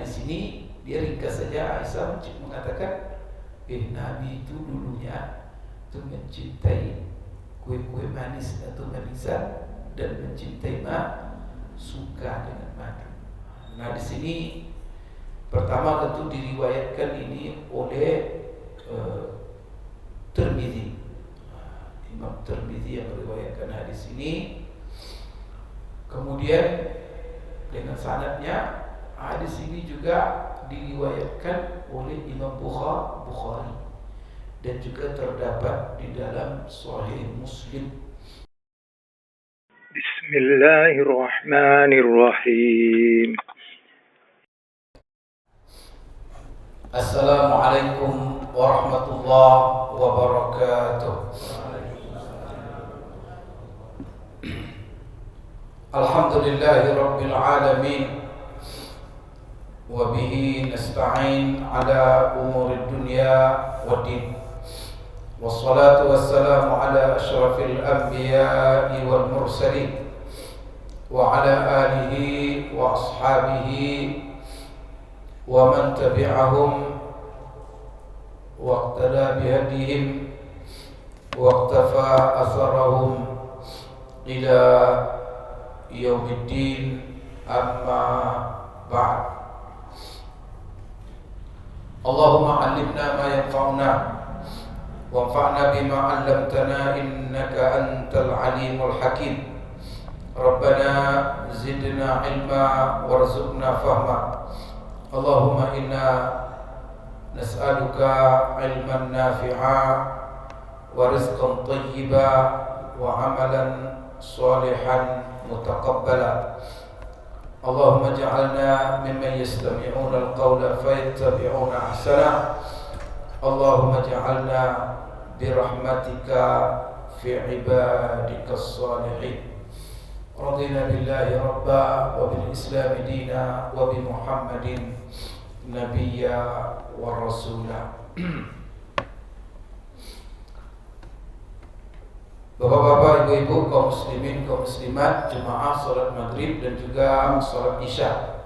hadis ini dia ringkas saja. Aisyah mengatakan, Nabi itu dulunya itu mencintai kue-kue manis atau manisan dan mencintai suka dengan madu. Nah di sini pertama tentu diriwayatkan ini oleh Tirmidzi. Imam Tirmidzi yang meriwayatkan hadis ini. Kemudian dengan sanadnya hadis ini juga diriwayatkan oleh Imam Bukhari dan juga terdapat di dalam Sahih Muslim. Bismillahirrahmanirrahim. Assalamualaikum warahmatullahi wabarakatuh. Alhamdulillahi rabbil alamin. Wa bihi nasta'in ala umuri dunya waddin. Wassalatu wassalamu ala asyrafil anbiya'i wal mursalin wa ala alihi wa ashabihi wa man tabi'ahum wa iqtada bihadihim wa iqtafa atharahum ila yaumiddin, amma ba'd. Allahumma 'allimna ma yanfa'una wanfa'na bima 'allamtana innaka antal 'alimul hakim. Rabbana zidna 'ilma warzuqna fahma. Allahumma inna nas'aluka 'ilman nafi'a wa rizqan thayyiba wa 'amalan salihan mutaqabbala. Allahumma ja'alna mimman yastami'una al-qawla fayattabi'una ahsana. Allahumma ja'alna birahmatika fi ibadika as-salihin. Radina billahi rabba wa bil islam dina wa bi Muhammadin nabiyya wa rasula. Bapak-bapak, ibu-ibu, kaum muslimin, kaum muslimat, jemaah salat maghrib dan juga salat isya,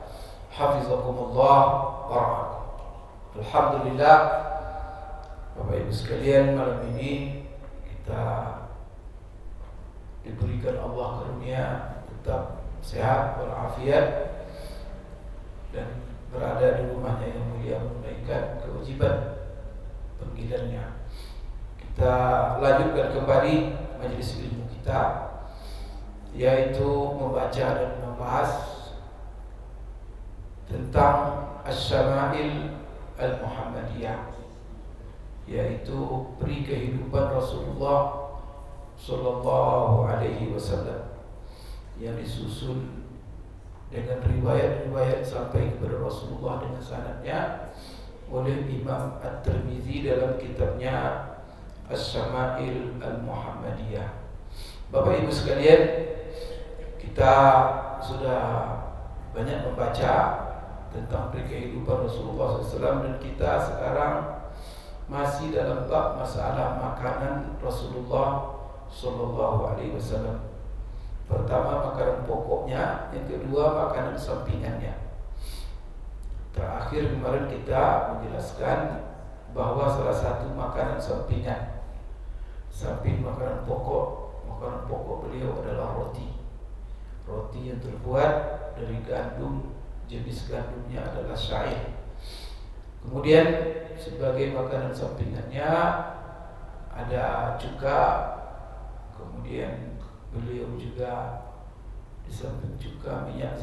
hafizakumullah warahmatullahi. Alhamdulillah, Bapak ibu sekalian, malam ini kita diberikan Allah karunia tetap sehat walafiat dan berada di rumahnya yang mulia menunaikan kewajiban panggilannya. Kita lanjutkan kembali majelis ilmu kita, yaitu membaca dan membahas tentang Asy-Syama'il Al-Muhammadiyah, yaitu peri kehidupan Rasulullah Sallallahu Alaihi Wasallam yang disusun dengan riwayat-riwayat sampai kepada Rasulullah dengan sanadnya oleh Imam At-Tirmidzi dalam kitabnya Asy-Syama'il Al-Muhammadiyah. Bapak ibu sekalian, kita sudah banyak membaca tentang kehidupan Rasulullah SAW dan kita sekarang masih dalam bab masalah makanan Rasulullah SAW. Pertama makanan pokoknya, yang kedua makanan sampingannya. Terakhir kemarin kita menjelaskan bahwa salah satu makanan sampingan samping makanan pokok beliau adalah roti yang terbuat dari gandum, jenis gandumnya adalah syair. Kemudian sebagai makanan sampingannya ada cuka, kemudian beliau juga di samping cuka minyak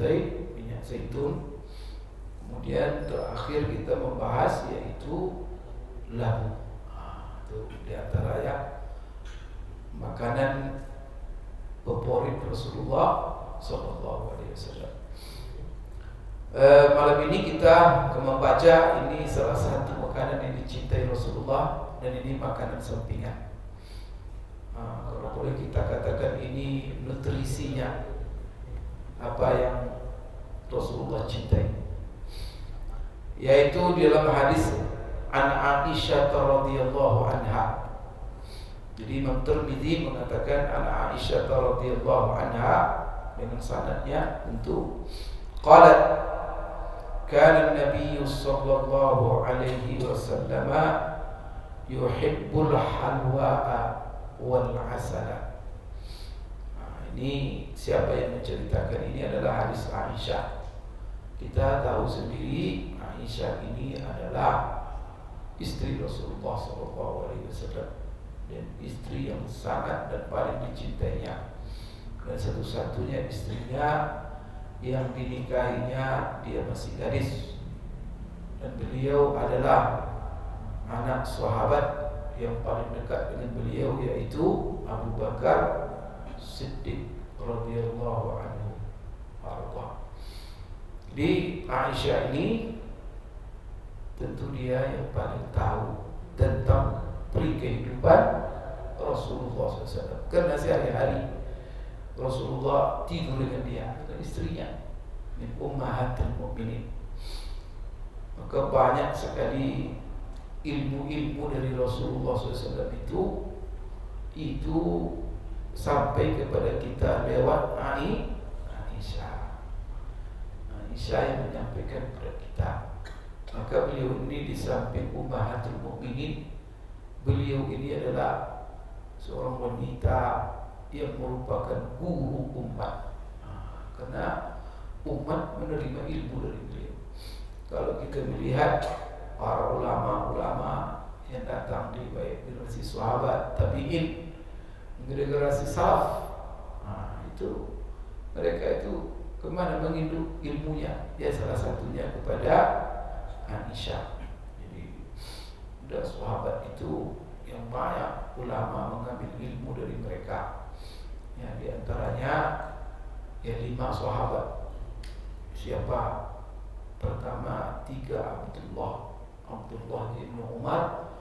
zaitun, kemudian terakhir kita membahas yaitu labu. Itu di antara ya makanan favorit Rasulullah Sallallahu Alaihi Wasallam. Malam ini kita akan membaca ini salah satu makanan yang dicintai Rasulullah dan ini makanan sampingan. Kalau boleh kita katakan ini nutrisinya apa yang Rasulullah cintai, yaitu di dalam hadis An Aisyah radhiyallahu anha. Jadi Imam Tirmidzi mengatakan An Aisyah radhiyallahu anha dengan sanadnya tentu qalat Kana Nabi sallallahu alaihi wasallam yuhibbul halwa'a wal asala. Ini siapa yang menceritakan ini adalah hadis Aisyah. Kita tahu sendiri Aisyah ini adalah istri Rasulullah SAW dan istri yang sangat dan paling dicintainya, dan satu-satunya istrinya yang dinikahinya dia masih gadis, dan beliau adalah anak sahabat yang paling dekat dengan beliau, yaitu Abu Bakar Siddiq radhiyallahu anhu arda. Di Aisyah ini tentu dia yang paling tahu tentang kehidupan Rasulullah SAW, karena sehari-hari Rasulullah tidur dengan dia, dengan istrinya, min ummahatil mu'minin. Maka banyak sekali ilmu-ilmu dari Rasulullah SAW itu sampai kepada kita lewat Aisyah. Aisyah yang menyampaikan kepada kita. Maka beliau ini di samping ummahatul mu'minin, beliau ini adalah seorang wanita yang merupakan guru umat. Karena umat menerima ilmu dari beliau. Kalau kita melihat para ulama-ulama yang datang di baik generasi sahabat, tabi'in, generasi salaf, itu mereka itu kemana menginduk ilmunya? Ya salah satunya kepada Aisyah. Jadi dari sahabat itu yang banyak ulama mengambil ilmu dari mereka. Ya, di antaranya ya 5 sahabat. Siapa? Pertama 3 Abdullah ibnu Umar,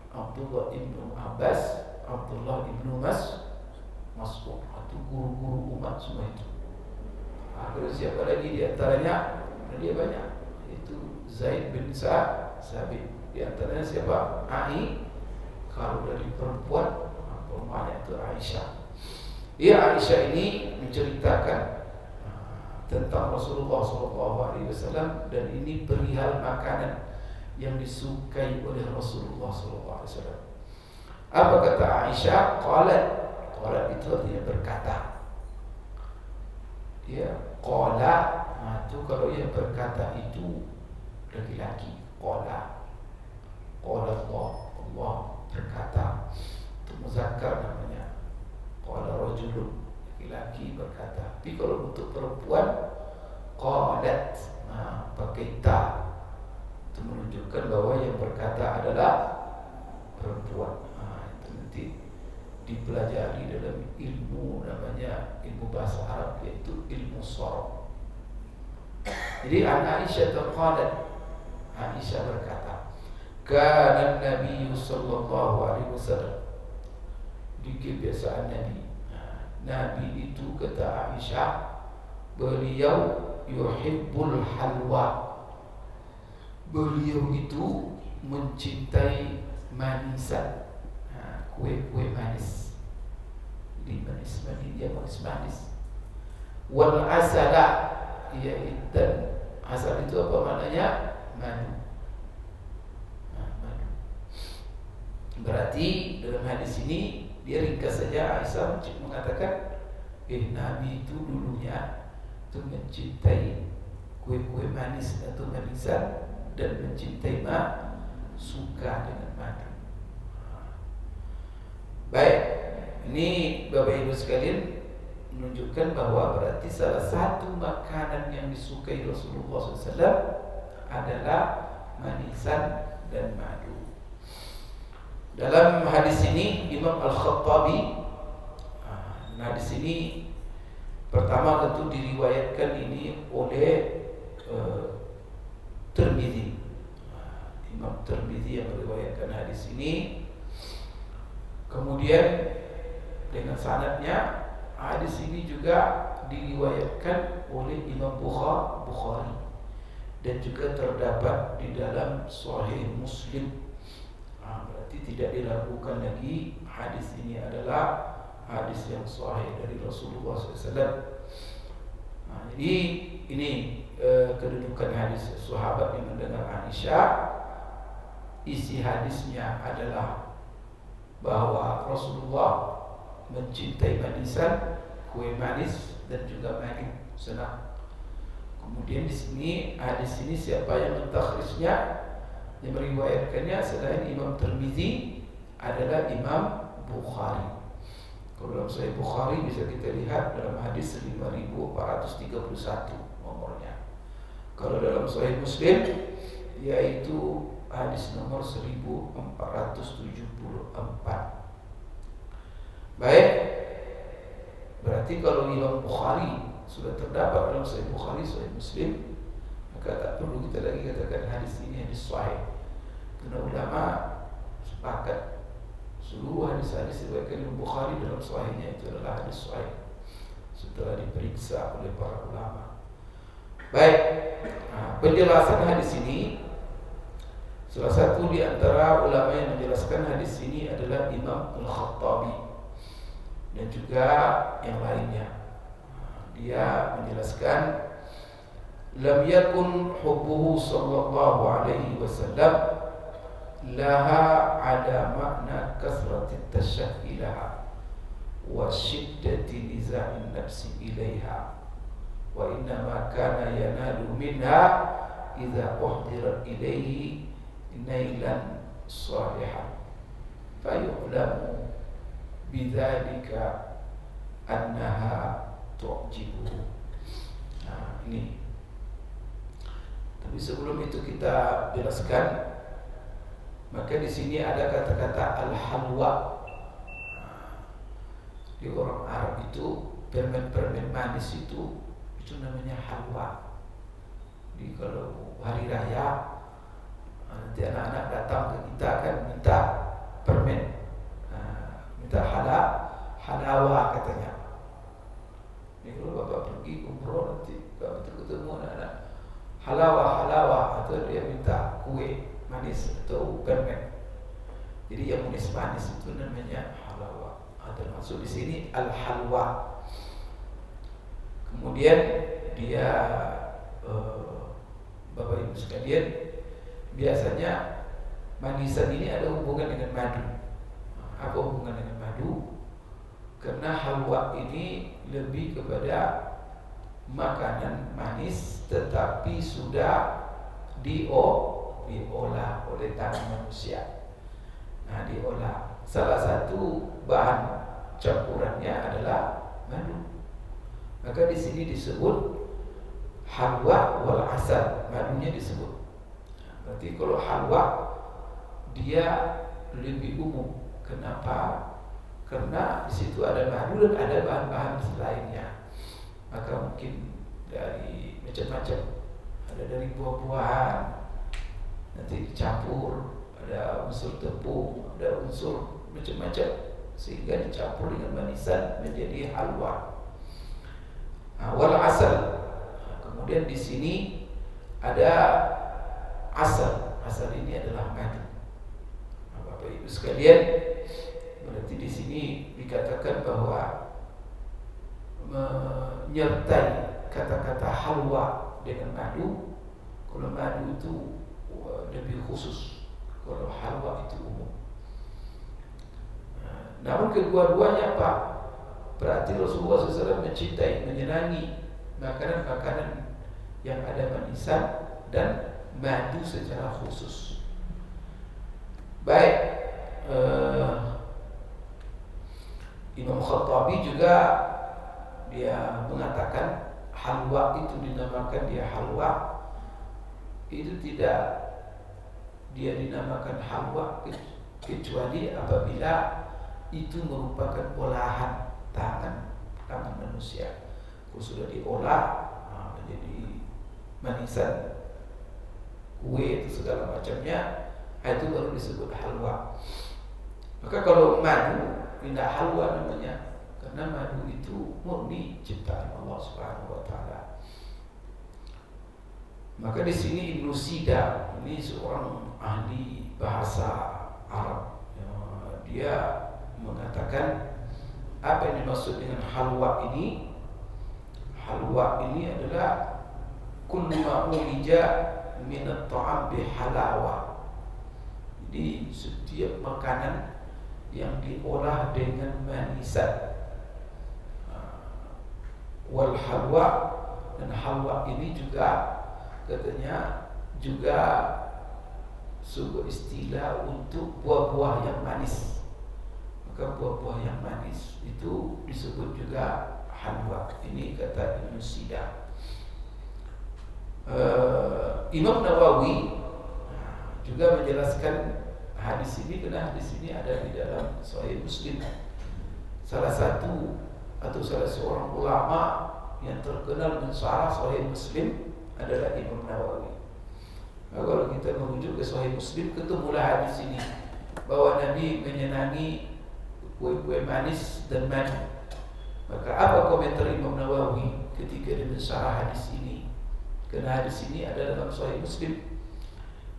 Abdullah ibnu Abbas, Abdullah ibnu Mas'ud. Itu guru-guru umat semua itu. Terus siapa lagi di antaranya? Dia banyak. Itu Zaid bin Sabit. Di antaranya siapa? Kalau dari perempuan, banyak itu Aisyah. Ya, Aisyah ini menceritakan tentang Rasulullah SAW, dan ini perihal makanan yang disukai oleh Rasulullah SAW. Apa kata Aisyah? Qalat itu artinya berkata. Ya, qala itu kalau ia berkata itu laki-laki. Qala Allah berkata, itu muzakkar namanya. Qala rajulun, laki-laki berkata. Tapi kalau untuk perempuan, qalat, pakai ta, itu menunjukkan bahwa yang berkata adalah perempuan. Itu nanti dipelajari dalam ilmu, namanya ilmu bahasa Arab, yaitu ilmu sharaf. Jadi Aisyah qalat, Aisyah berkata, kana Nabi sallallahu alaihi wasallam, di kebiasaan Nabi itu, kata Aisyah, beliau yuhibbul halwa, beliau itu mencintai manisan, kue-kue manis. Jadi manis, dia manis. Wal asala, dan asal itu apa maknanya? Madu. Berarti dalam hadis ini dia ringkas saja Aisyah mengatakan, Nabi itu dulunya itu mencintai kue-kue manis atau manisan, dan mencintai suka dengan madu. Baik, ini Bapak Ibu sekalian menunjukkan bahwa berarti salah satu makanan yang disukai Rasulullah SAW adalah manisan dan madu. Dalam hadis ini Imam Al-Khattabi, hadis ini pertama tentu diriwayatkan ini oleh Tirmidzi. Imam Tirmidzi yang meriwayatkan hadis ini. Kemudian dengan sanadnya hadis ini juga diriwayatkan oleh Imam Bukhari, dan juga terdapat di dalam Sahih Muslim. Berarti tidak diragukan lagi hadis ini adalah hadis yang sahih dari Rasulullah SAW. Jadi ini kedudukan hadis sahabat yang mendengar Aisyah. Isi hadisnya adalah bahwa Rasulullah mencintai manisan, kue manis dan juga madu, senang. Kemudian di sini hadis ini siapa yang mentakhrijnya, yang meriwayatkannya selain Imam Tirmizi adalah Imam Bukhari. Kalau dalam Sahih Bukhari bisa kita lihat dalam hadis 5431 nomornya. Kalau dalam Sahih Muslim yaitu hadis nomor 1474. Baik, berarti kalau Imam Bukhari sudah terdapat dalam Sahih Bukhari, Sahih Muslim, maka tak perlu kita lagi katakan hadis ini hadis sahih. Karena ulama sepakat seluruh hadis-hadis diriwayatkan Imam Bukhari dalam sahihnya itu adalah hadis sahih setelah diperiksa oleh para ulama. Baik, penjelasan hadis ini, salah satu di antara ulama yang menjelaskan hadis ini adalah Imam Al-Khattabi dan juga yang lainnya. Dia menjelaskan lam yakun hubbuhu sallallahu alaihi wasallam laha ada makna kasrati tashahhi laha wa shiddati niza'in nafsi ilaiha wa innama kana yanalu minha idza uhdirat ilaihi nailan salihan fayu'lamu bidzalika annaha tu'jibuhu. Nah, ini. Tapi sebelum itu kita jelaskan, maka di sini ada kata-kata al-halwa. Di orang Arab itu permen-permen manis itu namanya halwa. Jadi kalau hari raya nanti anak-anak datang ke kita kan minta permen, minta halawa katanya. Ini kalau bapak pergi umroh nanti kalau ketemu anak-anak halawa atau dia minta kue manis atau permen. Jadi yang manis itu namanya halawa. Termasuk di sini al-halwa. Kemudian dia Bapak Ibu sekalian, biasanya manisan ini ada hubungan dengan madu. Apa hubungan dengan madu? Karena halwa ini lebih kepada makanan manis tetapi sudah diolah oleh tangan manusia. Nah, diolah. Salah satu bahan campurannya adalah madu. Maka di sini disebut halwa wal asal, madunya disebut. Berarti kalau halwa dia lebih umum. Kenapa? Karena di situ ada madu dan ada bahan-bahan lainnya. Maka mungkin dari macam-macam. Ada dari buah-buahan, nanti dicampur, ada unsur tepung, ada unsur macam-macam, sehingga dicampur dengan manisan menjadi halwa. Wal asal. Kemudian di sini ada asal. Asal ini adalah madu. Bapak Ibu sekalian, berarti di sini dikatakan bahwa menyertai kata-kata halwa dengan madu. Kalau madu itu lebih khusus, kalau halwa itu umum. Namun kedua-duanya apa? Berarti Rasulullah SAW mencintai, menyenangi makanan-makanan yang ada manisan dan madu secara khusus. Baik, Imam Khattabi juga dia mengatakan halwa itu dinamakan dia halwa, itu tidak dia dinamakan halwa kecuali apabila itu merupakan olahan tangan manusia. Kalau sudah diolah menjadi manisan, kue itu segala macamnya, itu baru disebut halwa. Maka kalau madu tidak halwa namanya, karena madu itu murni ciptaan Allah Subhanahu wa taala. Maka di sini Ibnu Sida, ini seorang ahli bahasa Arab, dia mengatakan apa yang dimaksud dengan halwa ini? Halwa ini adalah kullu ma ulija min at-ta'am bi halawa. Jadi setiap makanan yang diolah dengan manisan. Wal halwa, dan halwa ini juga katanya juga sebuah istilah untuk buah-buah yang manis. Maka buah-buah yang manis itu disebut juga halwa. Ini kata Ibnu Sida. Imam Nawawi juga menjelaskan hadis ini, karena hadis ini ada di dalam Sahih Muslim. Salah satu atau salah seorang ulama yang terkenal mensyarah Sahih Muslim adalah Imam Nawawi. Nah, kalau kita merujuk ke Sahih Muslim, ketemulah hadis ini bahwa Nabi menyenangi kue-kue manis dan madu. Maka apa komentar Imam Nawawi ketika dia mensyarah hadis ini? Karena hadis ini ada dalam Sahih Muslim.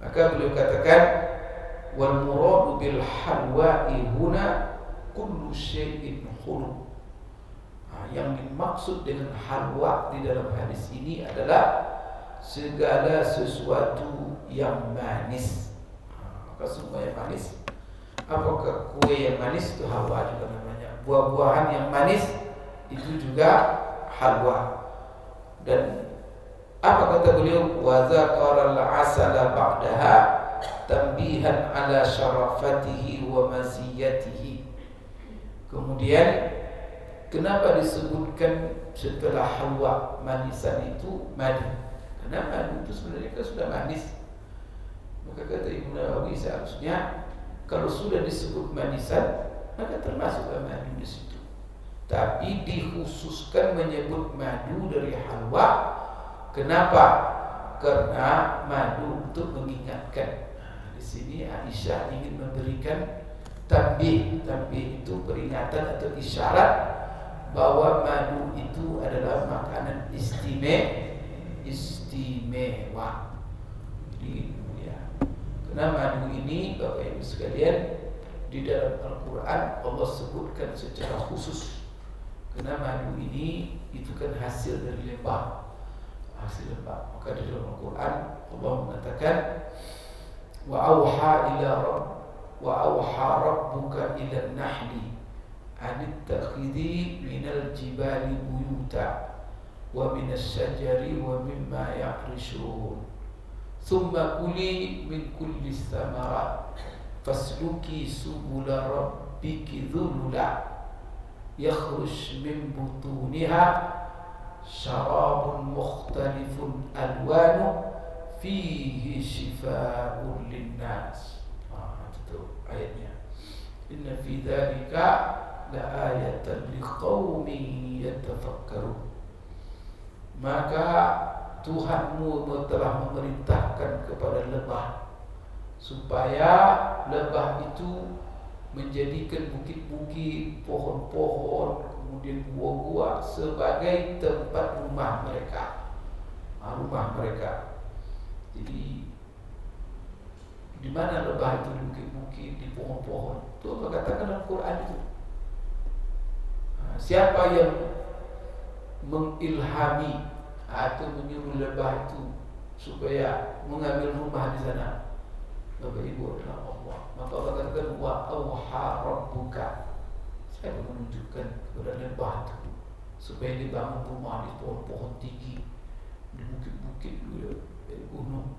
Maka beliau katakan, wal muradu bil halwa'i huna kullu syai'in khulu. Yang dimaksud dengan halwa di dalam hadis ini adalah segala sesuatu yang manis. Maka semua yang manis. Apakah kue yang manis itu halwa juga namanya. Buah-buahan yang manis itu juga halwa. Dan apa kata beliau? Wa dzakara al-'asala ba'daha tambihan ala syarafatihi wa maziyatihi. Kemudian kenapa disebutkan setelah halwa manisan itu madu? Karena madu itu sebenarnya kan sudah manis. Maka kata Ibnu Nawawi, seharusnya kalau sudah disebut manisan, maka termasuklah madu di situ. Tapi dikhususkan menyebut madu dari halwa. Kenapa? Karena madu untuk mengingatkan. Di sini Aisyah ingin memberikan tanbih. Tanbih itu peringatan atau isyarat bahwa madu itu adalah makanan istimewa. Jadi ya, karena madu ini Bapak Ibu sekalian, di dalam Al-Quran Allah sebutkan secara khusus. Karena madu ini itu kan hasil dari lembah. Maka di dalam Al-Quran Allah mengatakan, wa auha rabbuka ila nahli anittakhidhi minal jibali buyuta wa minas syajari wa mimma ya'rishun thumma kuli min kulli thamarat fasluki subula rabbiki dhulula yakhruj min butuniha syarabun mukhtalifun alwanu fihi shifaa'un linnas. Itu ayatnya. Inna fi dzalika la ayatan liqaumin yatafakkarun. Maka Tuhanmu telah memerintahkan kepada lebah supaya lebah itu menjadikan bukit-bukit, pohon-pohon, kemudian gua-gua sebagai tempat rumah mereka. Jadi di mana lebah itu? Di bukit-bukit, di pohon-pohon. Itu apa katakan dalam Quran itu? Siapa yang mengilhami atau menyuruh lebah itu supaya mengambil rumah di sana? Bapak Ibu adalah Allah. Maka Allah katakan wa auha rabbuka. Saya menunjukkan kepada lebah itu supaya dibangun rumah di pohon-pohon tinggi, di bukit-bukit, di gunung.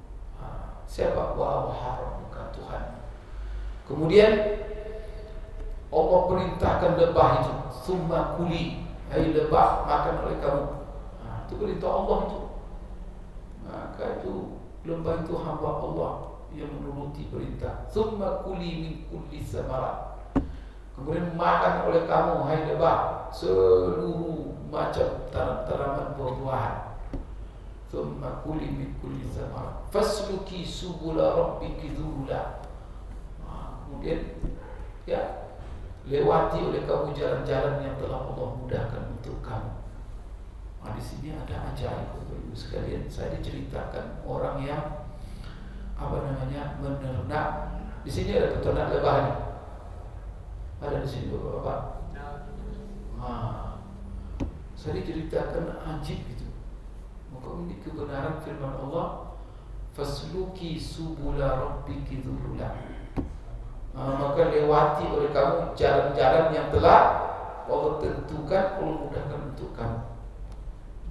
Siapa? Wa auha rabbuka, Tuhan. Kemudian Allah perintahkan lebah itu, summa kuli, hai lebah, makan oleh kamu. Itu perintah Allah itu. Maka itu lebah itu hamba Allah yang menuruti perintah. Summa kuli min kulli samarat. Kemudian makan oleh kamu, hai lebah, seluruh macam tanaman buah-buahan. Summa kuli min kulli samarat. Fasluki subula rabbiki dzulula. Kemudian ya, lewati oleh kamu jalan-jalan yang telah Allah mudahkan untuk kamu. Di sini ada ajaib, Bapak Ibu sekalian. Saya diceritakan orang yang menernak. Di sini ada peternak lebah. Ada di sini Bapak-bapak. Saya diceritakan ajib gitu. Maka ini kebenaran firman Allah, fasluki subula rabbiki dzulula. Maka lewati oleh kamu jalan-jalan yang telah Allah tentukan, Allah mudahkan untuk kamu.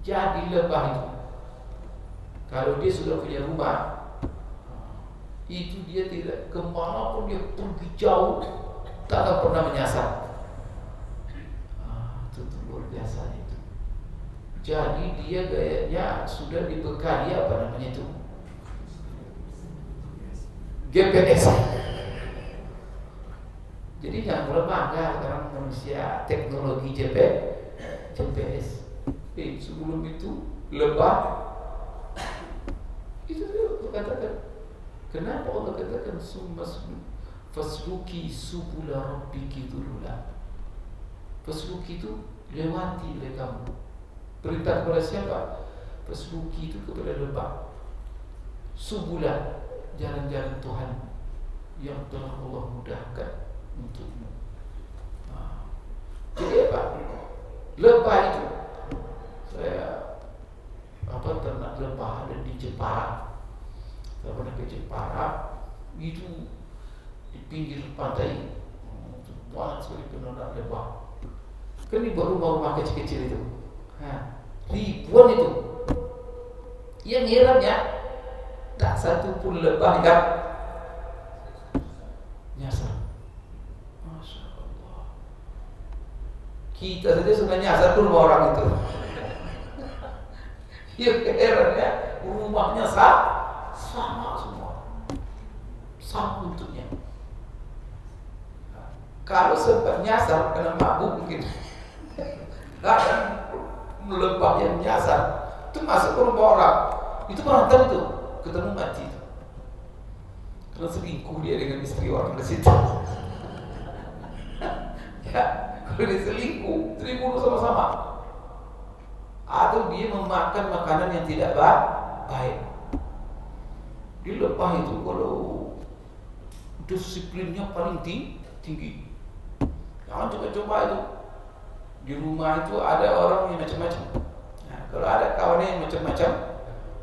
Jadi lebah itu, kalau dia sudah punya rumah, itu dia tidak kemana pun dia pergi jauh, tak akan pernah menyasar. Itu luar biasa itu. Jadi dia gayanya sudah dibekali apa namanya itu, GPS. Jadi jangan boleh bangga sekarang manusia teknologi GPS. Sebelum itu lebah. Itu dia katakan. Kenapa Allah katakan fasluki subula rabbiki dzulula? Fasluki itu lewati oleh kamu. Perintah kepada siapa? Fasluki itu kepada lebah. Subula, jalan-jalan Tuhan yang telah Allah mudahkan untukmu. Jadi apa? Lebah itu, saya ternak lebah ada di Jepara. Saya pernah ke Jepara, itu di pinggir pantai, banyak sekali peternak lebah. Kan ini rumah-rumah kecil-kecil itu, ribuan itu. Yang herannya, tak satu pun lebah yang nyasar. Masya Allah. Kita saja sudah nyasar ke rumah orang itu. Yang herannya, rumahnya sama semua, sama bentuknya. Kalau sempat nyasar kena mabuk mungkin, kadang lebah yang nyasar itu masuk ke rumah orang, itu berantem itu, ketemu mati itu. Karena selingkuh dia dengan istri orang di situ. Ya, kalau dia selingkuh sama-sama. Atau dia memakan makanan yang tidak baik. Di lebah itu kalau disiplinnya paling tinggi. Jangan coba-coba itu. Di rumah itu ada orang yang macam-macam. Nah, kalau ada kawannya yang macam-macam,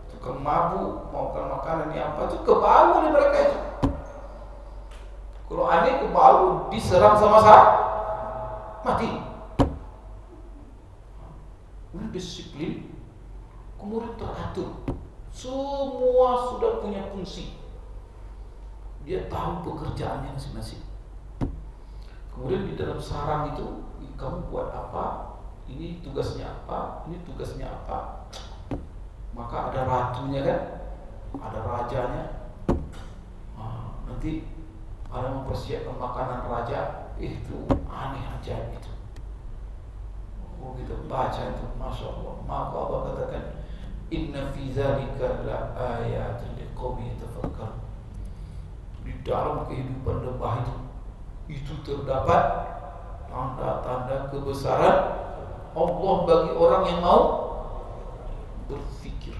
tukang mabuk, makan makanan yang apa, itu kebau oleh mereka itu. Kalau aneh kebau diserang sama mati. Ini disiplin, kemudian teratur. Semua sudah punya fungsi. Dia tahu pekerjaannya masing-masing. Kemudian di dalam sarang itu, kamu buat apa? Ini tugasnya apa? Ini tugasnya apa? Maka ada ratunya kan? Ada rajanya. Nanti ada mempersiapkan makanan raja. Itu aneh aja itu. Oh, kita baca itu, Masya Allah. Maka Allah katakan, inna fi zalika la ayatin liqaumin yatafakkarun. Di dalam kehidupan lebah itu terdapat tanda-tanda kebesaran Allah bagi orang yang mau berpikir.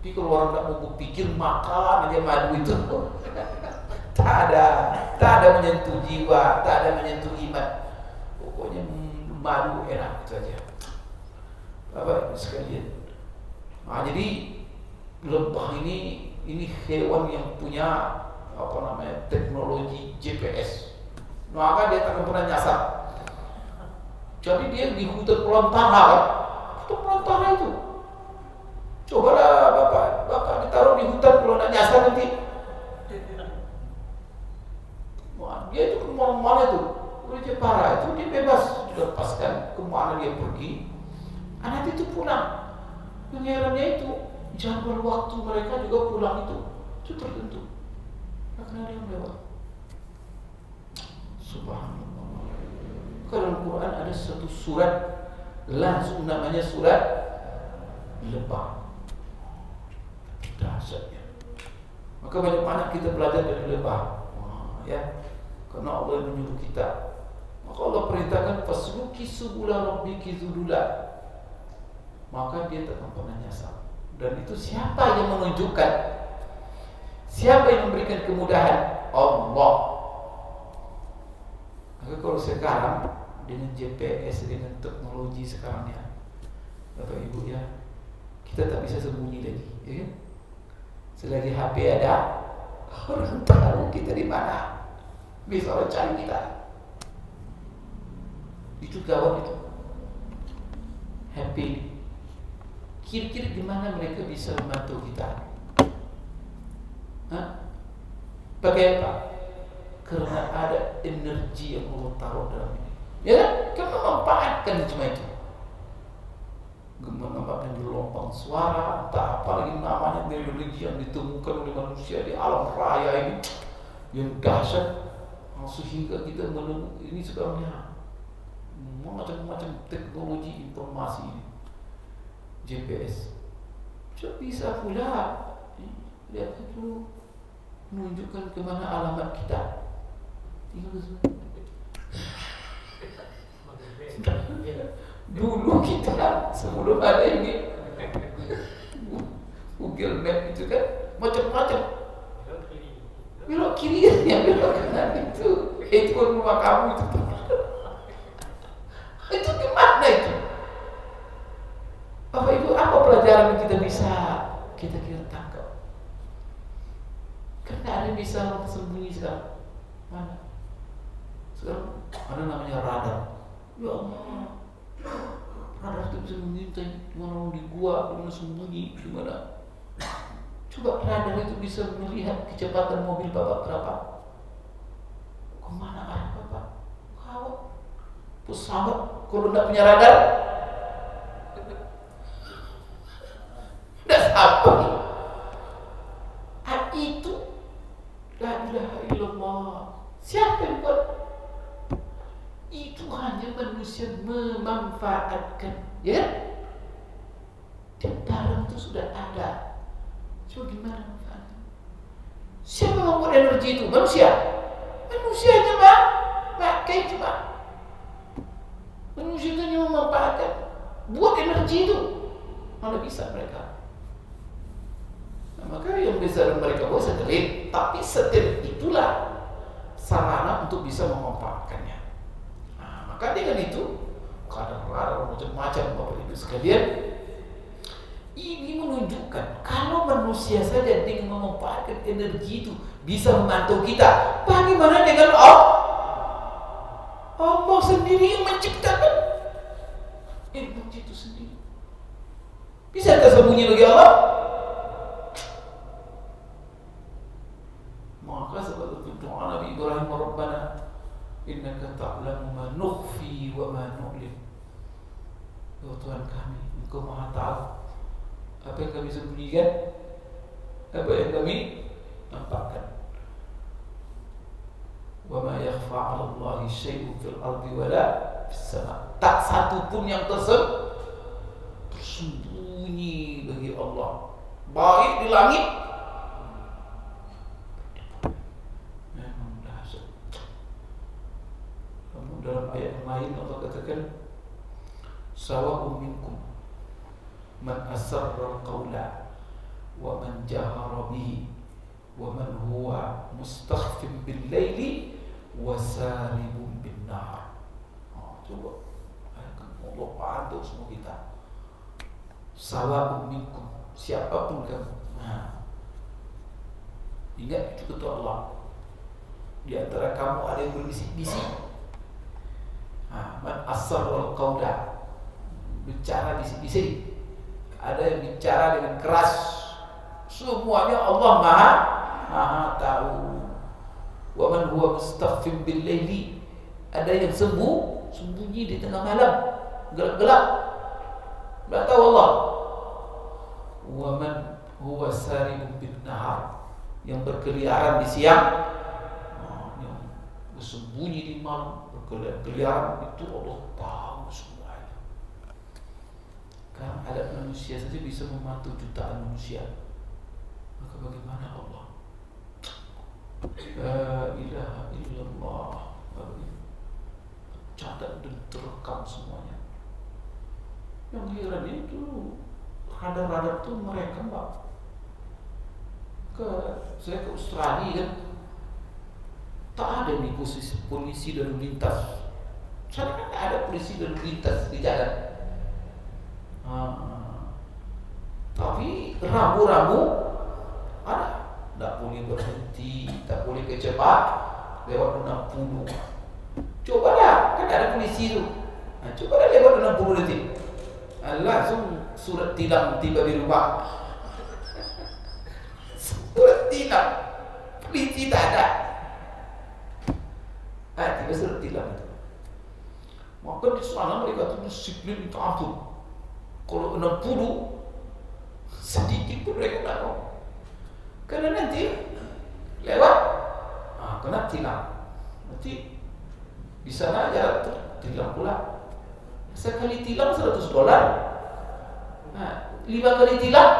Tapi kalau orang tak mau berpikir, makan aja madu itu. tak ada menyentuh jiwa, tak ada menyentuh iman. Pokoknya madu enak itu aja. Bapak sekalian. Jadi lebah ini hewan yang punya teknologi GPS. Maka dia tak akan pernah nyasar. Jadi dia di hutan pelantara, hutan pelantara itu. Cobalah bapak ditaruh di hutan kalau nak nyasar nanti. Dia itu kemana-mana itu. Oleh Jepara itu dia bebas dilepaskan kemana dia pergi. Nanti itu pulang. Yang herannya itu jadwal waktu mereka juga pulang itu tertentu. Karena ada yang lewat. Subhanallah. Kalau Al-Quran ada satu surat langsung namanya surat lebah. Dahsyatnya. Maka banyak kita belajar dari lebah. Ya. Karena Allah menyuruh kita. Maka Allah perintahkan fasluki subula rabbiki dzulula. Maka dia tak pernah nyasar. Dan itu siapa yang menunjukkan? Siapa yang memberikan kemudahan? Allah. Maka kalau sekarang dengan GPS, dengan teknologi sekarang ya, Bapak Ibu ya, kita tak bisa sembunyi lagi, ya kan? Selagi HP ada, orang tahu kita di mana, bisa orang cari kita. Itu gawat itu. HP ini. Kira-kira gimana mereka bisa membantu kita? Pakai apa? Karena ada energi yang Allah taruh dalam ini. Ya kan? Memanfaatkan cuma itu. Memanfaatkan gelombang suara, entah apa lagi namanya teknologi yang ditemukan oleh manusia di alam raya ini yang dahsyat, sehingga kita menemukan ini sekarang ya macam-macam teknologi informasi ini. GPS bisa pula lihat itu menunjukkan kemana alamat kita. Dulu kita sebelum ada ini Google Map itu kan macam-macam, belok kiri ya, belok kanan itu rumah kamu itu gimana itu? Bapak Ibu, apa pelajaran yang kita bisa kita tangkap? Karena ada yang bisa sembunyi sekarang. Mana? Sekarang ada namanya radar. Ya Allah, radar itu bisa mengintai di mana di gua, di mana sembunyi, di mana. Coba radar itu bisa melihat kecepatan mobil Bapak berapa? Kemana arah Bapak? Kawat, pesawat kalau tidak punya radar, tidak apa. Itu la ilaha illallah. Siapa yang buat? Itu hanya manusia memanfaatkan, ya? Di dalam itu sudah ada. Coba gimana manfaatnya? Siapa yang membuat energi itu? Manusia. Manusianya pakai cuma. Manusia itu hanya memanfaatkan, buat energi itu. Mana bisa mereka? Nah, maka yang besar mereka buat satelit, tapi satelit itulah sarana untuk bisa memanfaatkannya. Nah, maka dengan itu kadang-kadang macam-macam Bapak Ibu sekalian, ini menunjukkan kalau manusia saja dengan memanfaatkan energi itu bisa membantu kita, bagaimana dengan Allah sendiri yang menciptakan energi itu sendiri. Bisa kita sembunyi bagi Allah? Maka sebab itu doa Nabi Ibrahim, Rabbana innaka ta'lamu ma nukhfi wa ma nu'lin. Ya Tuhan kami, Engkau Maha tahu apa yang kami sembunyikan, apa yang kami nampakkan. Wa ma yakhfa 'ala Allahi syai'un fil ardi wa la fis sama'. Tak satu pun yang tersembunyi bagi Allah, baik di langit. Memang dahsyat. Namun dalam ayat yang lain Allah katakan, sawa'un minkum man asarra al-qawla wa man jahara bihi wa man huwa mustakhfin bil-laili wa saribun bin-nahar. Coba Allah bantu semua kita. Sawa'un minkum, siapapun kamu. Ingat itu kata Allah. Di antara kamu ada yang berbisik-bisik. Man asarra al-qawla, bicara bisik-bisik. Ada yang bicara dengan keras. Semuanya Allah Maha tahu. Wa man huwa mustakhfin bil laili, ada yang sembunyi di tengah malam, gelap-gelap, tidak tahu Allah. Wa man huwa saribun bin nahar, yang berkeliaran di siang, yang bersembunyi di malam, berkeliaran, itu Allah tahu semuanya. Karena ada manusia saja bisa membantu jutaan manusia, maka bagaimana Allah? La ilaha illallah. Catat dan terekam semuanya. Yang heran itu radar-radar itu merekam, Pak. Saya ke Australia kan, tak ada nih polisi dan lintas. Sana kan ada polisi dan lintas di jalan. Tapi rambu-rambu ada, tak boleh berhenti, tak boleh kecepat lewat 60. Coba dah, kan ada polisi tu. Coba dah lewat 60 detik. Langsung surat tilang tiba di rumah. Surat tilang, polisi tak ada. Tiba surat tilang itu. Maka di sana mereka tu disiplin taat. Kalau 60 sedikit pun mereka tak mau. Kerana nanti lewat kena tilang. Nanti di sana jarak tu tilang pula. Sekali tilang $100. 5 kali tilang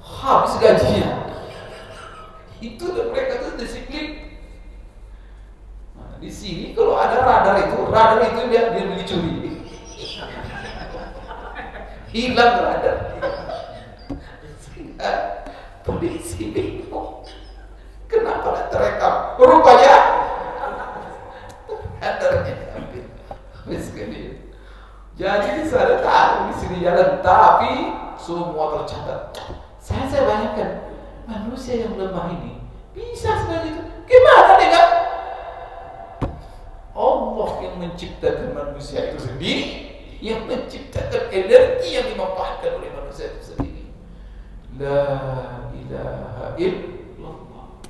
habis gajinya. Itu mereka tu disiplin. Di sini kalau ada radar itu dia mencuri. Hilang radar. Polisi bingung. Kenapa tak terekam? Rupanya radarnya diambil. Miskin. Jadi di sana tahu di sini jalan, tapi semua tercatat. Saya bayangkan manusia yang lemah ini bisa seperti itu. Gimana dengan Allah yang menciptakan manusia itu sendiri, yang menciptakan energi yang dimanfaatkan oleh manusia itu sendiri. La ilaha illallah.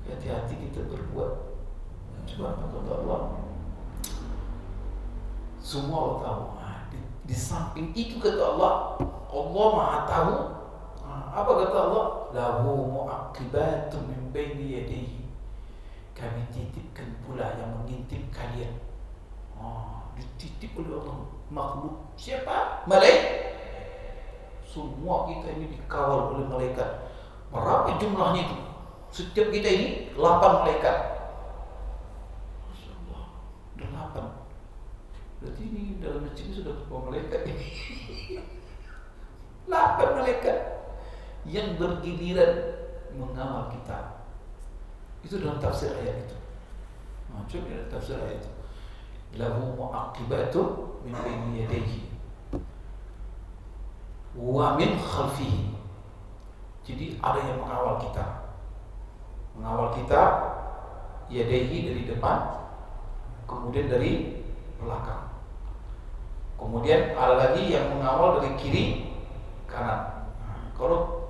Hati-hati kita berbuat. Coba kata Allah. Semua Allah tahu. Di samping itu kata Allah, Allah Maha tahu. Apa kata Allah? Lahu mu'aqibatun min baini yadayhi. Kami titipkan pula yang mengintip kalian. Dititip oleh Allah. Makhluk siapa? Malaikat. Semua kita ini dikawal oleh malaikat. Berapa jumlahnya itu? Setiap kita ini 8 malaikat. Masyaallah, 8. Berarti ini dalam masjid ini sudah berapa malaikat ini? 8 malaikat yang bergiliran mengawal kita. Itu dalam tafsir ayat itu. Coba dalam tafsir ayat itu. Lahu mu'aqibatun min baini yadayhi wa min khalfihi. Jadi ada yang mengawal kita. Mengawal kita yadayhi dari depan, kemudian dari belakang. Kemudian ada lagi yang mengawal dari kiri kanan. Kalau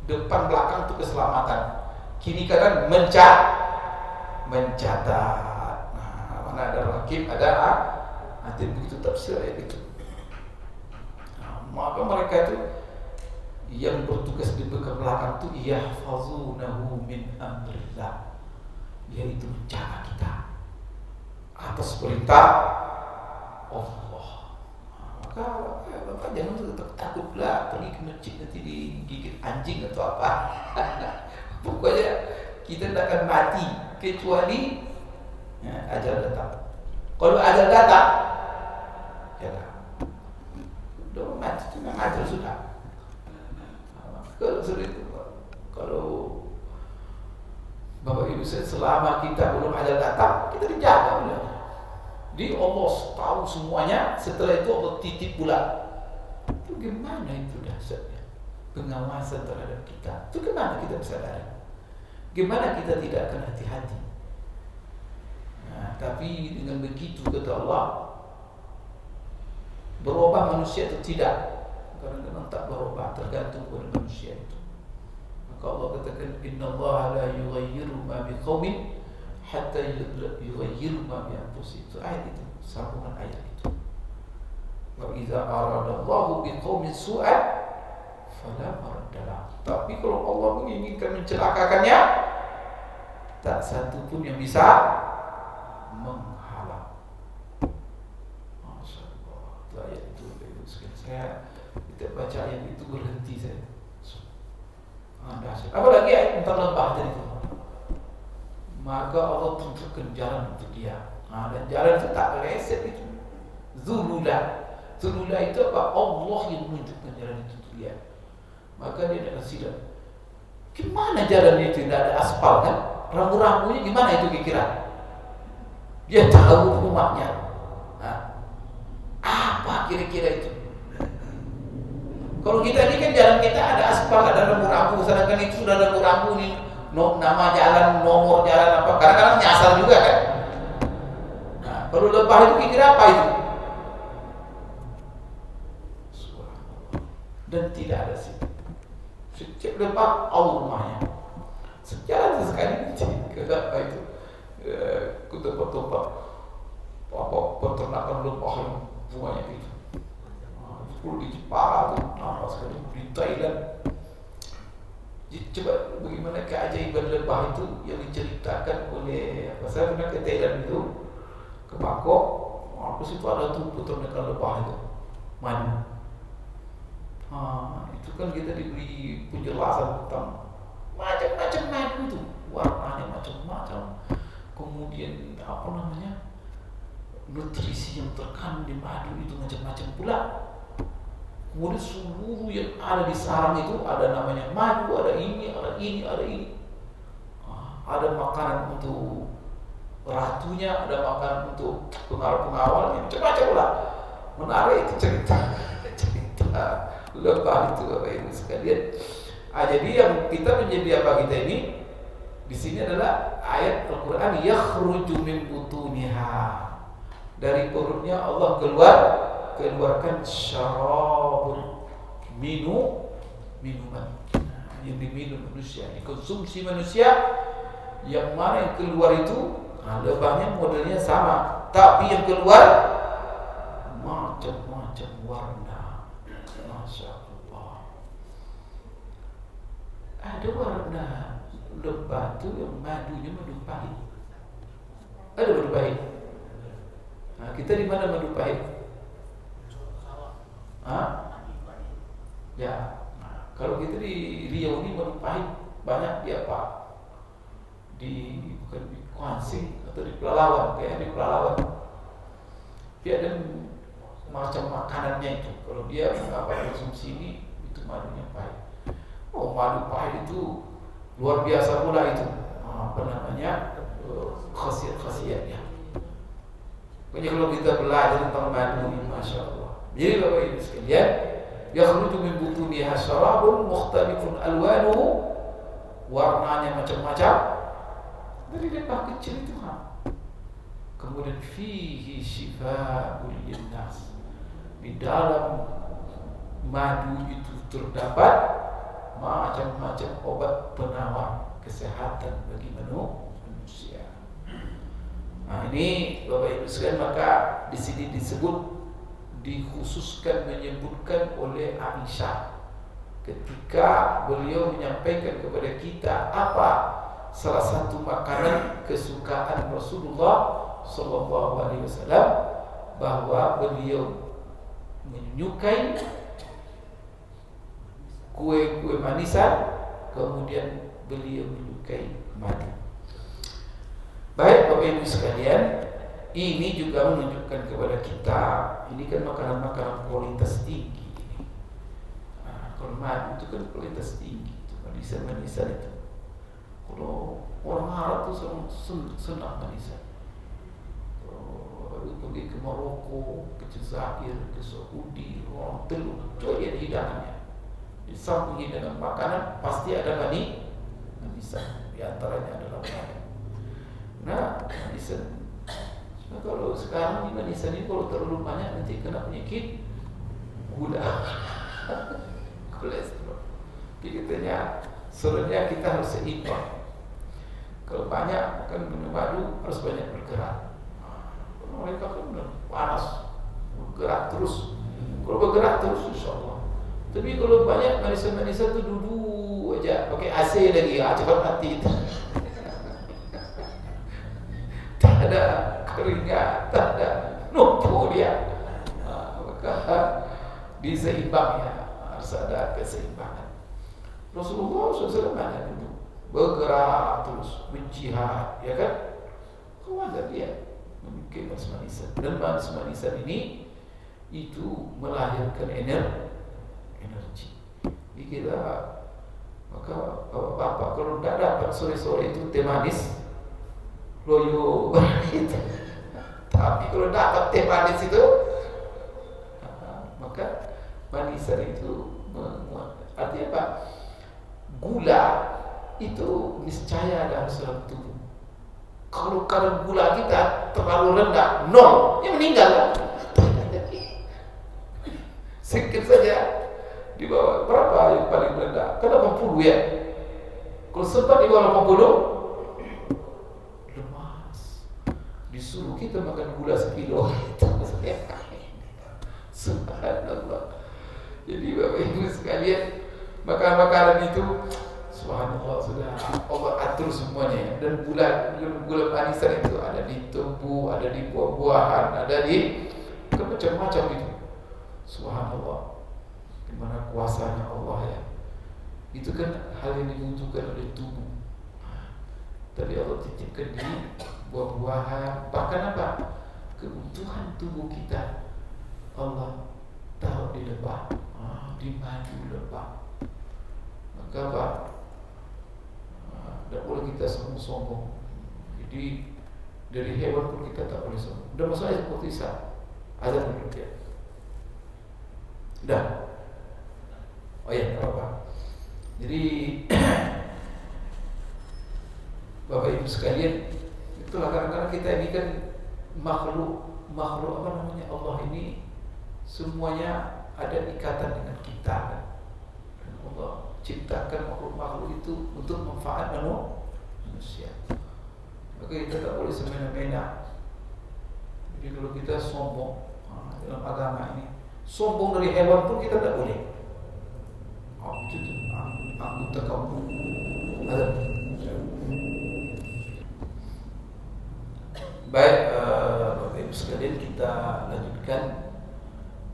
depan belakang itu keselamatan, kiri kanan mencatat. Mana ada rakib, ada nanti begitu tafsir ayat itu. Maka mereka itu yang bertugas di belakang itu yahfazunahu min amrillah, yaitu menjaga kita atas perintah Allah. Maka jangan takutlah pergi ke masjid nanti digigit anjing atau apa. Pokoknya kita tidak akan mati kecuali ajal datang. Kalau ajal datang, ya udah mati, memang ajal sudah. Kalau Bapak Ibu selama kita belum ajal datang, kita dijaga udah. Di Allah tahu semuanya. Setelah itu Allah titip pula. Itu gimana itu dasarnya? Pengawasan terhadap kita. Itu gimana kita bisa dari? Gimana kita tidak akan hati-hati? Tapi dengan begitu kata Allah, berubah manusia itu tidak. Kadang-kadang tak berubah, tergantung pada manusia itu. Maka Allah katakan, innallaha la yughayyiru ma biqaumin hatta yughayyiru ma bi anfusihim. Itu ayat itu, sambungan ayat itu. Wa idza aradallahu biqaumin su'an fala maraddalah. Tapi kalau Allah menginginkan mencelakakannya, tak satu pun yang bisa menghalang. Masya Allah, itu ayat itu saya kita baca ayat itu berhenti saya. Apalagi ayat tentang lembah tadi itu. Maka Allah tunjukkan jalan untuk dia. Dan jalan itu tak meleset itu. Zulula itu apa? Allah yang menunjukkan jalan itu untuk dia. Maka dia akan sidang. Gimana jalan itu? Tidak ada aspal kan? Rambu-rambunya gimana itu kira-kira? Dia tahu rumahnya. Apa kira-kira itu. Kalau kita ini kan jalan kita ada aspal, ada rambu-rambu, sedangkan itu sudah ada rambu nih, nama jalan, nomor jalan apa, kadang-kadang nyasar juga kan. Nah, kalau lebah itu kira apa itu? Dan tidak ada sih. Setiap lebah rumahnya. Sejalan sekali kenapa itu? Tempat-tempat apa peternakan lebah yang bunganya itu. Di Jepara tuh, sekali di Thailand. Coba bagaimana keajaiban lebah itu yang diceritakan oleh saya pernah ke Thailand itu, ke Bangkok, situ ada tuh peternakan lebah itu, madu. Itu kan kita diberi penjelasan tentang macam-macam madu itu, warnanya macam-macam, kemudian nutrisi yang terkandung di madu itu macam-macam pula. Kemudian seluruh yang ada di sarang itu ada namanya madu, ada ini. Ada makanan untuk ratunya, ada makanan untuk pengawal-pengawalnya, macam-macam lah. Menarik itu cerita lebah itu Bapak Ibu sekalian. Jadi yang kita menjadi apa kita ini di sini adalah ayat Al-Qur'an yakhruju min butuniha. Dari perutnya Allah keluarkan syarabun, minuman yang diminum manusia, dikonsumsi manusia, yang mana yang keluar itu lebahnya modelnya sama, tapi yang keluar macam-macam warna. Masya Allah, ada warna lebah itu yang madunya madu pahit. Ada madu pahit. Nah, kita di mana madu pahit? Ya, kalau kita di Riau ini madu pahit banyak di apa? Bukan di Kuansing atau di Pelalawan, kayak di Pelalawan. Dia ada macam makanannya itu. Kalau dia konsumsi ini, itu madunya pahit. Madu pahit itu luar biasa pula itu. Khasiat-khasiatnya. Pokoknya kalau kita belajar tentang madu ini, Masya Allah. Jadi Bapak Ibu sekalian, yakhruju min butuniha syarabun mukhtalifun alwanuhu, warnanya macam-macam dari lebah kecil itu. Kemudian fihi shifaa'un linnas, di dalam madu itu terdapat macam-macam obat penawar kesehatan bagi manusia. Nah, ini Bapak Ibu sekalian, maka di sini dikhususkan menyebutkan oleh Aisyah ketika beliau menyampaikan kepada kita apa salah satu makanan kesukaan Rasulullah Sallallahu Alaihi Wasallam, bahwa beliau menyukai kue-kue manisan, kemudian beliau menyukai madu. Baik Bapak Ibu sekalian, ini juga menunjukkan kepada kita, ini kan makanan-makanan kualitas tinggi. Kalau madu itu kan kualitas tinggi, manisan-manisan itu. Kalau orang Arab tuh senang manisan. Kalau pergi ke Maroko, ke Jazair, ke Saudi, orang telur, lihat hidangannya. Di samping hidangan makanan pasti ada manisan. Di antaranya adalah madu. Nah, manisan. Nah, kalau sekarang di manisan ini kalau terlalu banyak nanti kena penyakit gula, kolesterol. Jadi katanya sebenarnya kita harus seimbang. Kalau banyak makan minum madu harus banyak bergerak. Mereka kan panas, bergerak terus. Kalau bergerak terus, insya Allah. Tapi kalau banyak manisan-manisan itu duduk aja, pakai AC lagi, cepat mati. Tak ada keringat, tak ada numpuk dia. Maka diseimbangnya, harus ada keseimbangan. Rasulullah SAW ada itu bergerak terus, berjihad, ya kan? Kau ada dia memiliki manis-manisan, dan manis-manisan ini itu melahirkan energi. Jadi kita, maka bapak kalau tidak dapat sore-sore itu teh manis, loyo gitu. Tapi kalau dapat teh manis itu Manisan itu artinya apa? Gula itu niscaya ada dalam tubuh. Kalau kadar gula kita terlalu rendah, nol, ya meninggal kan? Sedikit saja di bawah berapa yang paling rendah? Kan 80 ya. Kalau sempat di bawah 80, lemas. Disuruh kita makan gula sekilo. Subhanallah. Jadi Bapak Ibu sekalian, makanan-makanan itu subhanallah sudah Allah atur semuanya. Dan gula manisan itu ada di tebu, ada di buah-buahan, ada di macam-macam itu. Subhanallah. Dimana kuasanya Allah ya. Itu kan hal yang dibutuhkan oleh tubuh. Tadi Allah titipkan di buah-buahan. Bahkan apa? Kebutuhan tubuh kita Allah taruh di lebah, di madu lebah. Maka apa? Tidak boleh kita sombong. Jadi dari hewan pun kita tak boleh sombong. Udah masalah seperti Isa. Ada menurut dia. Dah. Oh ya, tidak apa-apa. Jadi Bapak Ibu sekalian, itulah kadang-kadang kita ini kan makhluk apa namanya, Allah ini semuanya ada ikatan dengan kita kan? Dan Allah ciptakan makhluk-makhluk itu untuk manfaat manusia. Maka kita tak boleh semena-mena. Jadi kalau kita sombong dalam agama ini, sombong dari hewan pun kita tak boleh. Itu anggota kamu ada. Baik, Bapak Ibu sekalian, kita lanjutkan.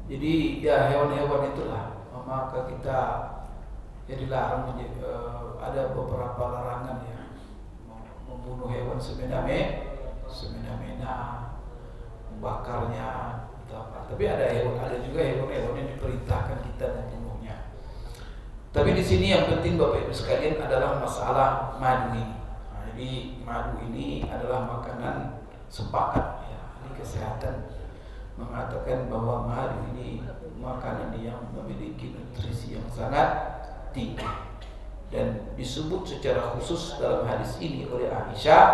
Jadi ya hewan-hewan itulah, maka kita ya dilarang. Ada beberapa larangan ya, membunuh hewan semena-mena, membakarnya atau apa. Tapi ada juga hewan-hewan yang diperintahkan kita membunuhnya. Tapi di sini yang penting Bapak Ibu sekalian adalah masalah madu ini. Jadi madu ini adalah makanan sepakat ya, ahli kesehatan mengatakan bahwa madu ini makanan yang memiliki nutrisi yang sangat tinggi, dan disebut secara khusus dalam hadis ini oleh Aisyah,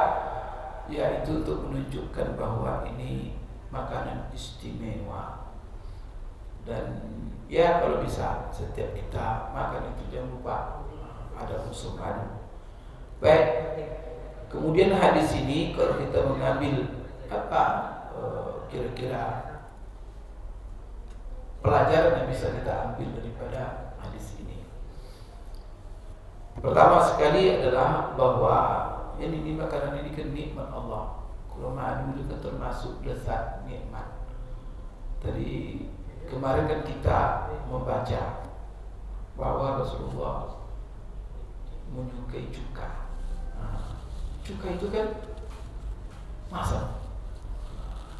yaitu untuk menunjukkan bahwa ini makanan istimewa. Dan ya kalau bisa setiap kita makan itu jangan lupa ada unsur madu. Baik, kemudian hadis ini kalau kita mengambil apa kira-kira pelajaran yang bisa kita ambil daripada hadis ini. Pertama sekali adalah bahwa ini makanan ini kan nikmat Allah. Kalau madu itu kan termasuk lezat nikmat. Tadi kemarin kan kita membaca bahwa Rasulullah menyukai cuka. Cuka itu kan masam,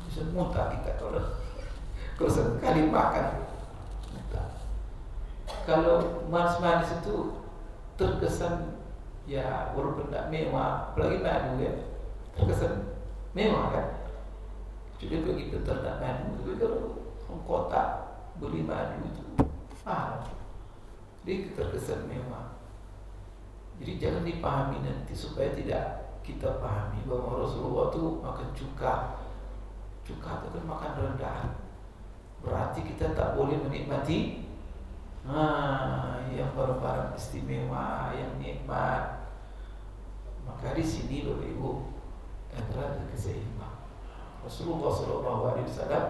bisa muntah kita kalau sekali makan muntah. Kalau manis-manis itu terkesan ya walaupun tidak mewah, apalagi madu ya terkesan mewah kan. Jadi begitu ternak madu, tapi kalau orang kota beli madu itu mahal, jadi terkesan mewah. Jadi jangan dipahami nanti supaya tidak kita pahami bahwa Rasulullah itu makan cuka. Cuka itu kan makan rendahan. Berarti kita tak boleh menikmati yang barang-barang istimewa, yang nikmat. Maka di sini Bapak Ibu adalah keseimbang Rasulullah SAW.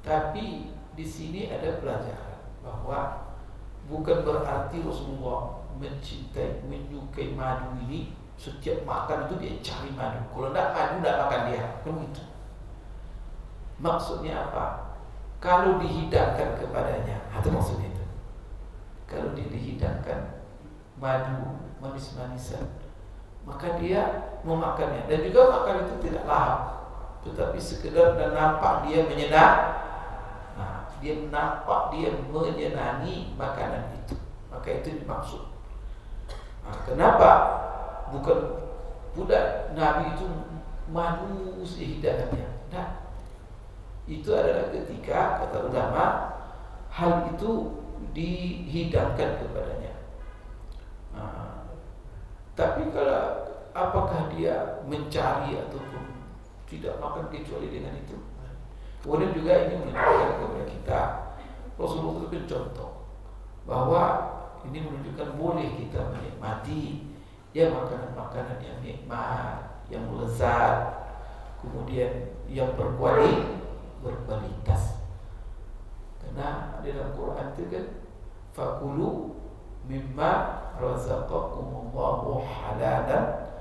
Tapi di sini ada pelajaran bahwa bukan berarti Rasulullah menyukai madu ini. Setiap makan itu dia cari madu. Kalau tidak madu, tidak makan dia. Kan itu. Maksudnya apa? Kalau dihidangkan kepadanya, itu maksudnya itu. Kalau dia dihidangkan madu manis-manisan, maka dia memakannya. Dan juga makan itu tidak lahap, tetapi sekedar dan nampak dia menyenang. Dia nampak dia menyenangi makanan itu. Maka itu dimaksud. Kenapa bukan budak Nabi itu madu sehidangannya? Nah, itu adalah ketika kata ulama hal itu dihidangkan kepadanya. Tapi kalau apakah dia mencari ataupun tidak makan kecuali dengan itu? Kemudian juga ini menunjukkan kepada kita, Rasulullah itu contoh bahwa ini menunjukkan boleh kita menikmati ya makanan-makanan yang nikmat, yang lezat, kemudian yang berkualitas. Karena di dalam Quran itu kan fakulu mimma razaqakumullahu halalan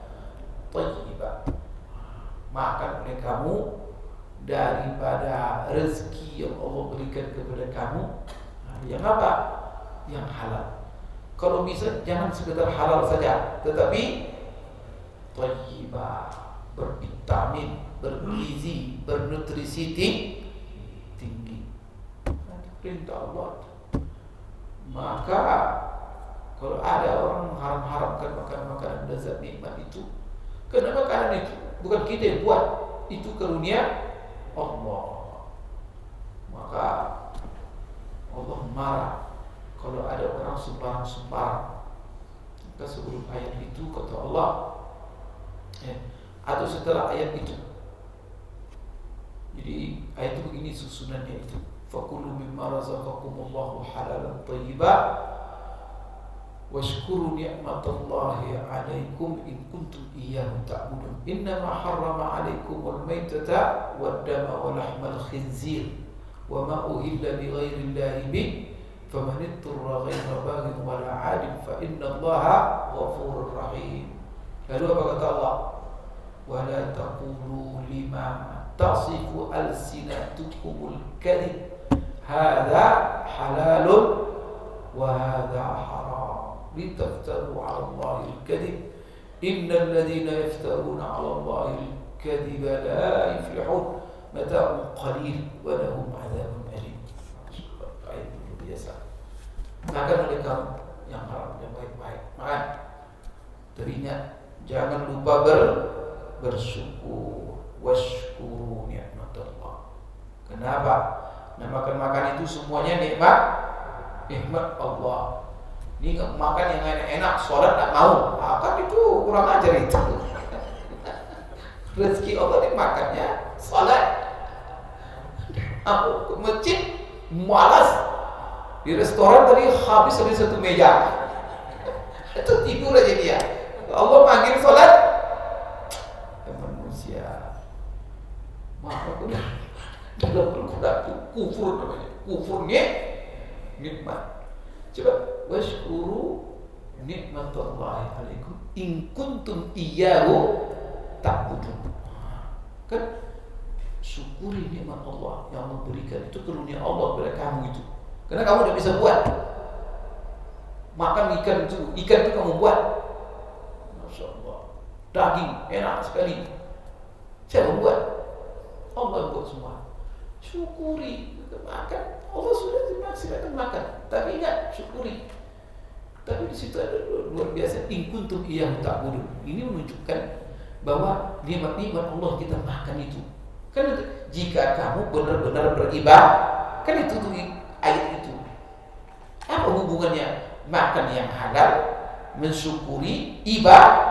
thayyiban. Makan oleh kamu daripada rezeki yang Allah berikan kepada kamu. Yang apa? Yang halal. Kalau bisa jangan sekedar halal saja, tetapi thayyibah, bervitamin, bergizi, bernutrisi tinggi. Perintah Allah. Maka kalau ada orang mengharam-haramkan makanan-makanan lezat nikmat itu, karena makanan itu bukan kita yang buat, itu karunia Allah. Maka Allah marah kalau ada orang sembarang. Maka sebelum ayat itu kata Allah, atau setelah ayat itu. Jadi ayat itu begini susunannya itu. Fakulu mimma razaqakumullahu halalan thayyiban washkuru ni'matallahi 'alaikum in kuntum iyyahu ta'budun. Innama harrama 'alaikumul maitata wad-dama wa lahmal khinzir wa ma uhilla li ghairillahi bih faman ittara ghaira baghin wala 'adin fa innallaha ghafurur rahim. Lalu apa kata Allah? Wala taqulu lima tasifu alsinatukumul kadhib hadza halalun wa hadza haram litaftaru 'ala Allahi al-kadhib innal ladzina yaftaruna 'ala Allahi al-kadhiba la yuflihun mata'un qalil wa lahum 'adzabun alim. Ayat biasa. Makan oleh kamu yang haram, yang baik-baik. Makan. Teringat jangan lupa bersyukur. Washkuru ni'matallah. Kenapa? Nah, makan itu semuanya nikmat Allah. Ini makan yang enak-enak, sholat tak mau, kan itu kurang ajar itu. Rezeki Allah ini makannya sholat. Aku ke masjid malas, di restoran tadi habis satu meja, itu tidur aja dia. Allah panggil sholat, manusia. Maka dalam Al-Quran itu kufur namanya. Kufurnya nikmat. Coba washkuru ni'matallahi 'alaikum in kuntum iyyahu ta'budun. Kan syukuri nikmat Allah yang memberikan itu karunia Allah kepada kamu itu. Karena kamu tidak bisa buat. Makan ikan itu kamu buat. Masya Allah. Daging enak sekali. Siapa buat? Allah buat semua. Syukuri, makan. Allah sudah silakan makan. Tapi ingat, syukuri. Tapi di situ ada luar biasa. In kuntum iyyahu ta'budun. Ini menunjukkan bahwa nikmat-nikmat Allah kita makan itu. Kan jika kamu benar-benar beribadah, kan itu tuh ayat itu. Apa hubungannya makan yang halal, mensyukuri ibadah?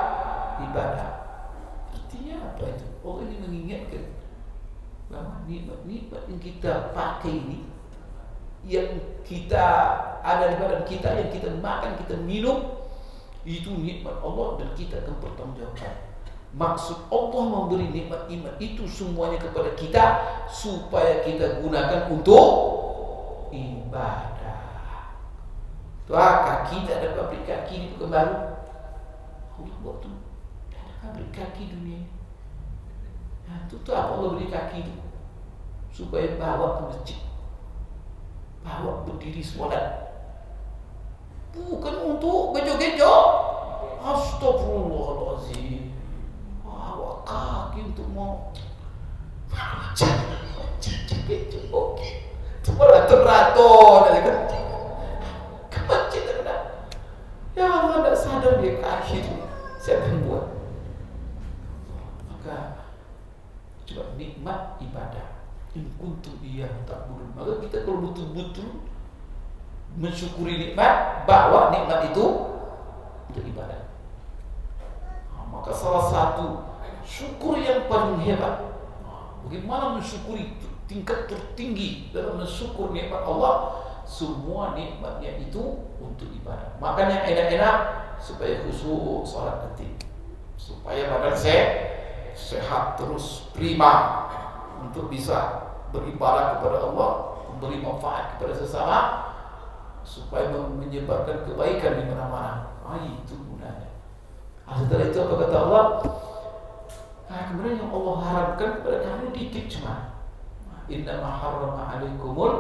Artinya apa itu? Allah ini mengingatkan bahwa nikmat-nikmat yang kita pakai ini, yang kita ada di badan kita, yang kita makan, kita minum, itu nikmat Allah dan kita akan bertanggungjawab. Maksud Allah memberi nikmat-nikmat itu semuanya kepada kita supaya kita gunakan untuk ibadah. Kaki tak ada pabrik kaki di Pekanbaru. Allah buat tu, tak ada pabrik kaki dunia. Nah, itu apa Allah beri kaki itu? Supaya bawa ke masjid, bawa berdiri sholat, bukan untuk gejo-gejo. Astagfirullahaladzim. Bawa kaki untuk mau gejo. Cuma raton-raton aja ke masjid. Ya Allah, tidak sadar dia kaki itu siapa yang buat. Maka coba nikmat ibadah. In kuntum iyyahu ta'budun. Maka kita kalau betul-betul mensyukuri nikmat, bahwa nikmat itu ibadah. Maka salah satu syukur yang paling hebat, bagaimana mensyukuri, tingkat tertinggi dalam mensyukur nikmat Allah, semua nikmatnya itu untuk ibadah. Makanya enak-enak supaya khusyuk sholat nanti, supaya badan sehat terus prima untuk bisa beribadah kepada Allah, memberi manfaat kepada sesama, supaya menyebarkan kebaikan di mana-mana. Itu gunanya. Setelah itu apa kata Allah? Kemudian yang Allah haramkan kepada kamu dikit cuma. Innama harrama alaikumul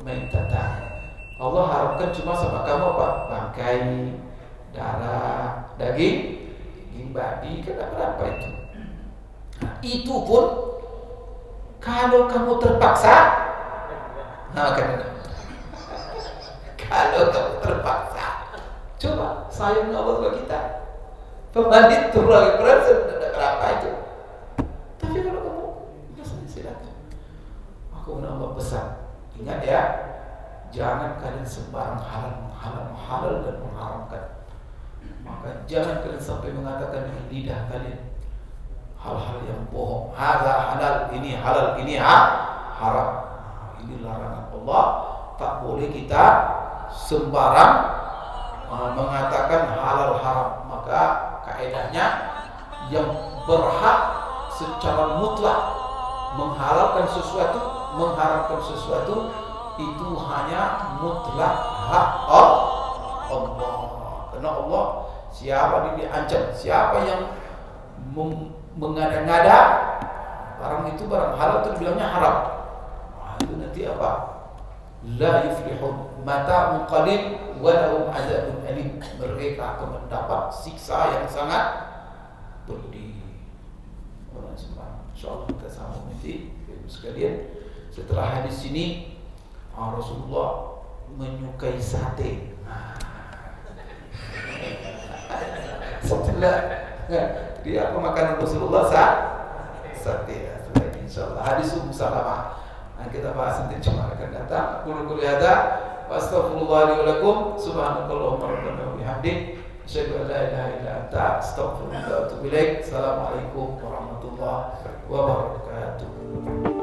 maitata. Allah haramkan cuma sama kamu apa? Bangkai, darah, daging babi, kan apa itu. Itu pun kalau kamu terpaksa, kalau kamu terpaksa, coba sayang Allah ke kita. Pembandit turun berasa tidak berapa itu. Tapi kalau kamu silakan. Aku menambah pesan. Ingat ya, jangan kalian sembarang halal dan mengharamkan. Maka jangan kalian sampai mengatakan dengan lidah kalian hal-hal yang bohong. Hadza halal, ini halal, ini haram. Ini larangan Allah. Tak boleh kita sembarang mengatakan halal haram. Maka kaedahnya yang berhak secara mutlak menghalalkan sesuatu, mengharamkan sesuatu, itu hanya mutlak hak Allah. Karena Allah, siapa yang diancam, siapa yang mengada-ngada barang itu, barang halal itu dibilangnya haram. Itu nanti apa? La yuflihun, mata'un qalil wa lahum azabun alim. Mereka akan mendapat siksa yang sangat pedih. Insyaallah kita sambung nanti sekalian. Setelah hadis ini, Rasulullah menyukai sate. Setelah dia apa makanan Rasulullah? Sate. Setelah ini insyaallah hadis Ummu Salamah kita bahas nanti cuma akan datang. Qul hadza wa astaghfirullah li wa lakum, subhanakallahumma rabbana wa bihamdik, asyhadu an la ilaha illa anta, astaghfiruka wa atubu ilaik. Assalamualaikum warahmatullahi wabarakatuh.